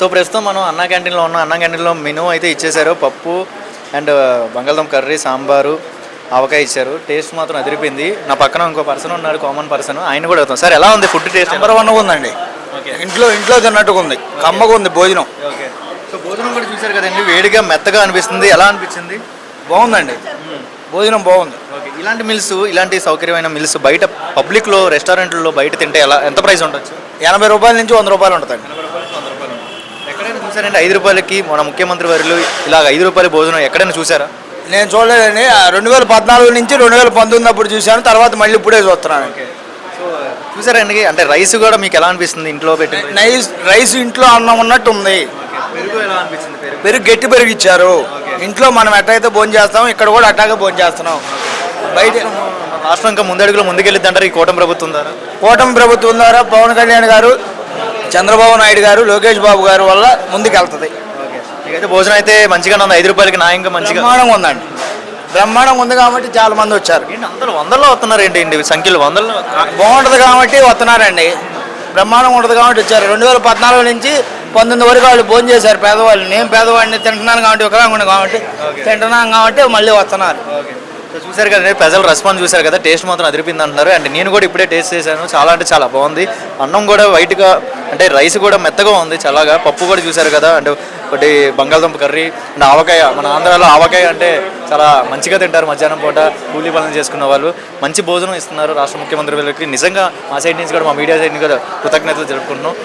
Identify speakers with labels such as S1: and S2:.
S1: So ప్రస్తుతం మనం అన్నా క్యాంటీన్లో ఉన్నాం. అన్నా క్యాంటీన్లో మెనూ అయితే ఇచ్చేశారు. పప్పు అండ్ బంగాళదుంప కర్రీ, సాంబారు, ఆవకాయ ఇచ్చారు. టేస్ట్ మాత్రం అదిరిపోయింది. నా పక్కన ఇంకో పర్సన్ ఉన్నాడు, కామన్ పర్సన్. ఆయన కూడా అవుతాం. సార్ ఎలా ఉంది ఫుడ్ టేస్ట్?
S2: నెంబర్ వన్ ఉందండి. ఇంట్లో తిన్నట్టుగా ఉంది, కమ్మగా ఉంది భోజనం.
S1: ఓకే. సో భోజనం కూడా చూశారు కదండి, వేడిగా మెత్తగా అనిపిస్తుంది. ఎలా అనిపించింది?
S2: బాగుందండి, భోజనం బాగుంది.
S1: ఓకే. ఇలాంటి మిల్స్, ఇలాంటి సౌకర్యమైన మిల్స్ బయట పబ్లిక్లో రెస్టారెంట్లో బయట తింటే ఎంత ప్రైస్ ఉండొచ్చు?
S2: 80 రూపాయల నుంచి 100 రూపాయలు ఉంటుందండి.
S1: ఎక్కడైనా చూసారంటే 5 రూపాయలకి మన ముఖ్యమంత్రి వర్యులు ఇలా 5 రూపాయల భోజనం ఎక్కడైనా చూసారా?
S2: నేను చూడలేదండి. 2014 నుంచి 2019 అప్పుడు చూశాను, తర్వాత మళ్ళీ ఇప్పుడే చూస్తున్నాను.
S1: సో చూసారండి, అంటే రైస్ కూడా మీకు ఎలా అనిపిస్తుంది ఇంట్లో పెట్టి?
S2: రైస్ ఇంట్లో అన్నం ఉన్నట్టు ఉంది.
S1: పెరుగు ఎలా అనిపించింది?
S2: పెరుగు గట్టి పెరుగు ఇచ్చారు. ఇంట్లో మనం ఎట్టయితే భోజనం చేస్తాం, ఇక్కడ కూడా అట్టాగే భోజనం చేస్తున్నాం. బయట
S1: రాష్ట్రం ఇంకా ముందడుగులో ముందుకెళ్ళిద్ది అంటారు ఈ కూటమి ప్రభుత్వం ద్వారా.
S2: కూటమి ప్రభుత్వం ద్వారా పవన్ కళ్యాణ్ గారు, చంద్రబాబు నాయుడు గారు, లోకేష్ బాబు గారు వల్ల ముందుకెళ్తుంది.
S1: మీకైతే భోజనం అయితే మంచిగానే ఉంది. 5 రూపాయలకి న్యాయంగా మంచిగా
S2: బ్రహ్మాండంగా ఉందండి. బ్రహ్మాండంగా ఉంది కాబట్టి చాలా మంది వచ్చారు.
S1: ఏంటి అందరూ వందల్లో వస్తున్నారు ఏంటి? సంఖ్యలు వందల్లో
S2: బాగుంటుంది కాబట్టి వస్తున్నారండి. బ్రహ్మాండంగా ఉంటుంది కాబట్టి వచ్చారు. 2014 నుంచి 19 వరకు వాళ్ళు భోజనం చేశారు పేదవాళ్ళు. నేను పేదవాడిని, తింటున్నాను కాబట్టి వికలాంగుని కాబట్టి తింటున్నాను కాబట్టి మళ్ళీ వస్తున్నారు.
S1: సో చూసారు కదండి, ప్రజలు రెస్పాన్స్ చూసారు కదా, టేస్ట్ మాత్రం అదిరిపోయింది అంటున్నారు. అండ్ నేను కూడా ఇప్పుడే టేస్ట్ చేశాను. చాలా అంటే చాలా బాగుంది. అన్నం కూడా వైట్గా, అంటే రైస్ కూడా మెత్తగా ఉంది చల్లగా. పప్పు కూడా చూసారు కదా, అంటే ఒకటి బంగాళదుంప కర్రీ అండ్ ఆవకాయ. మన ఆంధ్రాలో ఆవకాయ అంటే చాలా మంచిగా తింటారు మధ్యాహ్నం పూట కూలీ పనులు చేసుకున్న వాళ్ళు. మంచి భోజనం ఇస్తున్నారు రాష్ట్ర ముఖ్యమంత్రి వాళ్ళకి. నిజంగా మా సైడ్ నుంచి కూడా, మా మీడియా సైడ్ నుంచి కూడా కృతజ్ఞతలు జరుపుకుంటున్నాం.